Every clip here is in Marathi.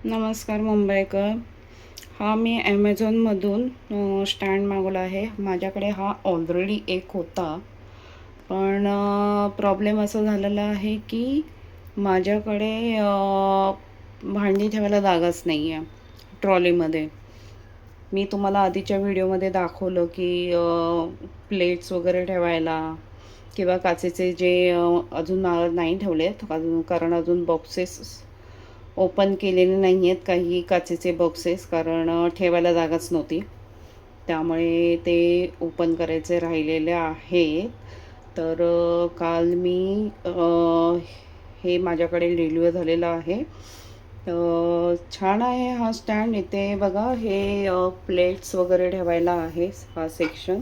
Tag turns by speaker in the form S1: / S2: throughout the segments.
S1: नमस्कार मुंबईकर. हा मी ॲमेझॉनमधून स्टँड मागवला आहे. माझ्याकडे हा ऑलरेडी एक होता, पण प्रॉब्लेम असं झालेला आहे की माझ्याकडे भांडी ठेवायला जागाच नाही आहे ट्रॉलीमध्ये. मी तुम्हाला आधीच्या व्हिडिओमध्ये दाखवलं की प्लेट्स वगैरे ठेवायला किंवा काचेचे जे अजून नाही ठेवलेत अजून, कारण अजून बॉक्सेस ओपन केलेले नाही आहेत काही काचेचे बॉक्सेस, कारण ठेवायला जागाच नव्हती. त्यामुळे ते ओपन करायचे राहिलेले आहेत. तर काल मी हे माझ्याकडे डिलिव्हर झालेलं आहे. छान आहे हा स्टँड. इथे बघा, हे प्लेट्स वगैरे ठेवायला आहे हा सेक्शन.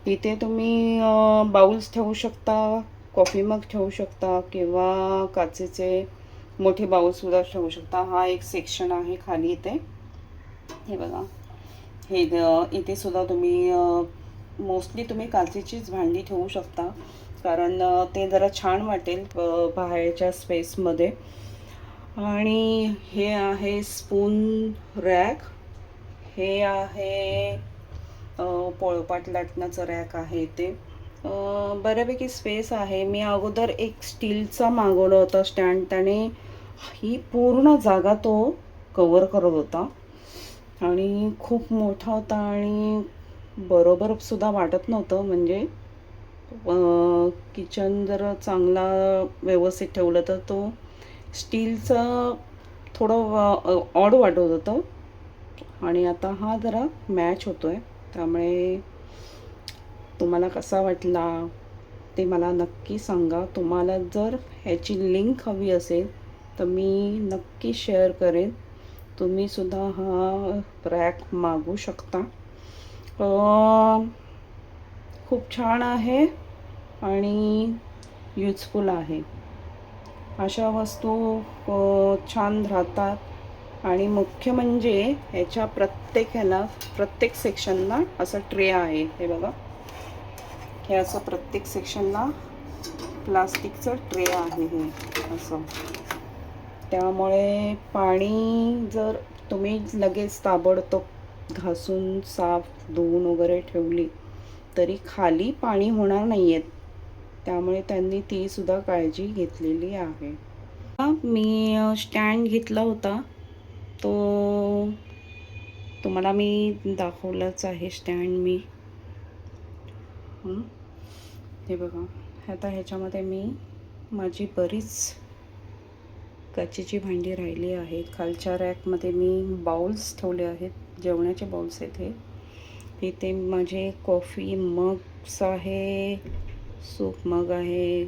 S1: इथे तुम्ही बाउल्स ठेवू शकता, कॉफी मग ठेवू शकता किंवा काचेचे मोठे बाउलसुद्धा ठेवू शकता. हा एक सेक्शन आहे खाली इथे. हे बघा, हे इथे सुद्धा तुम्ही मोस्टली तुम्ही काचेचीच भांडी ठेवू शकता, कारण ते जरा छान वाटेल बाहेरच्या स्पेसमध्ये. आणि हे आहे स्पून रॅक. हे आहे पोळपाट लाटण्याचं रॅक आहे ते. बऱ्यापैकी स्पेस आहे. मी अगोदर एक स्टीलचा मागवला होता स्टँड, त्याने ही पूर्ण जागा तो कवर करत होता आणि खूप मोठा होता आणि बरोबर सुद्धा वाटत नव्हतं. म्हणजे किचन जर चांगला व्यवस्थित ठेवलं तर तो स्टीलचा थोडं ऑड वाटत होतं. आणि आता हा जरा मॅच होतोय. त्यामुळे तुम्हाला कसा वाटला ते मला नक्की सांगा. तुम्हाला जर ह्याची लिंक हवी असेल तर मी नक्की शेअर करेन. तुम्हीसुद्धा हा रॅक मागवू शकता. खूप छान आहे आणि यूजफुल आहे. अशा वस्तू छान राहतात. आणि मुख्य म्हणजे ह्याच्या प्रत्येक सेक्शनला असं ट्रे आहे. हे बघा, हे असं प्रत्येक सेक्शनला प्लास्टिकचं ट्रे आहे हे असं. त्यामुळे पाणी जर तुम्ही लगेच ताबडतोब घासून साफ धुवून वगैरे ठेवली तरी खाली पाणी होणार नाही आहेत. त्यामुळे त्यांनी ती सुद्धा काळजी घेतलेली आहे. मी स्टँड घेतला होता तो तुम्हाला मी दाखवलाच आहे स्टँड मी. हे बघा, आता ह्याच्यामध्ये मी माझी बरीच काचेची भांडी राहिली आहेत. खालच्या रॅकमध्ये मी बाउल्स ठेवले आहेत, जेवणाचे बाउल्स आहेत हे. इथे माझे कॉफी मग्स आहे, सूप मग आहे,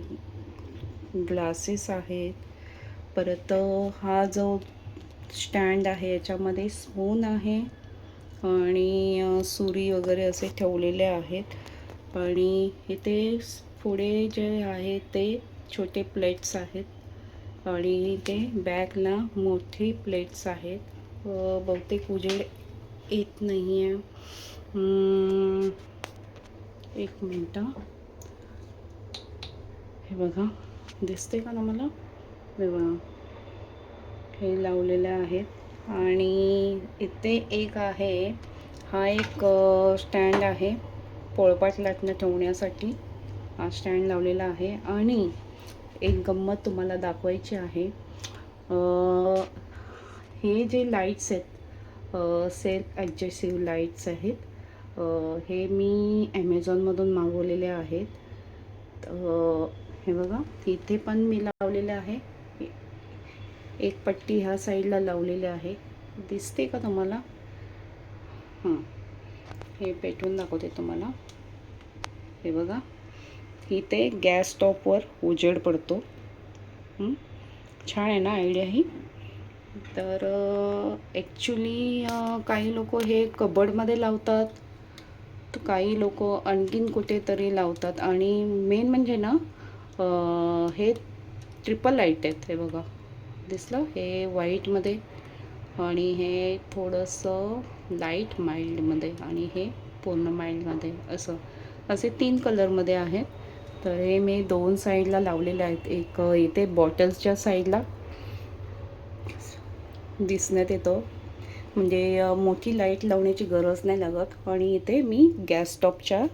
S1: ग्लासेस आहेत. परत हा जो स्टँड आहे याच्यामध्ये स्पून आहे आणि सुरी वगैरे असे ठेवलेले आहेत. आणि इथे पुढे जे आहे ते छोटे प्लेट्स आहेत आणि इथे बॅगला मोठी प्लेट्स आहेत. बहुतेक उजेड येत नाही आहे. एक मिनटं, हे बघा दिसते का ना मला? हे बघा, हे लावलेले आहेत. आणि इथे एक आहे, हा एक स्टँड आहे पोळपाट लाटणं ठेवण्यासाठी. हा स्टँड लावलेला आहे. आणि एक गंमत तुम्हाला दाखवायची आहे. हे जे लाईट्स आहेत सेल्फ ॲडजस्टिव्ह लाईट्स आहेत. हे मी ॲमेझॉनमधून मागवलेले आहेत. हे बघा, इथे पण मी लावलेले आहे. एक पट्टी ह्या साईडला लावलेली आहे, दिसते का तुम्हाला? हे पेटवून दाखवते तुम्हाला. हे बघा, इथे गॅस स्टॉपवर उजेड पडतो. छान आहे ना आयडिया ही? तर ॲक्च्युली काही लोक हे कबडमध्ये लावतात, तर काही लोक आणखीन कुठेतरी लावतात. आणि मेन म्हणजे ना हे ट्रिपल लाईट आहेत. हे बघा, दिसलं? हे व्हाईटमध्ये आणि हे थोडंसं लाईट माइल्डमध्ये आणि हे पूर्ण माइल्डमध्ये, असे 3 कलरमध्ये आहेत. तर हे मी 2 साईडला लावलेले आहेत. एक इथे बॉटल्सच्या साईडला दिसण्यात येतो. म्हणजे मोठी लाईट लावण्याची गरज नाही लागत. आणि इथे मी गॅस स्टॉपच्या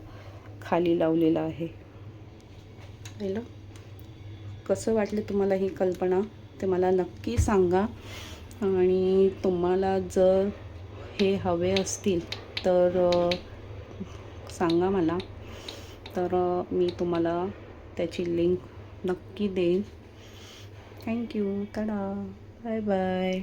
S1: खाली लावलेलं आहे. पाहिलं? कसं वाटलं तुम्हाला ही कल्पना ते मला नक्की सांगा. आणि तुम्हाला जर हे हवे असतील तर सांगा मला. तर मी तुम्हाला त्याची लिंक नक्की देईन. थँक्यू. टाटा. Bye bye.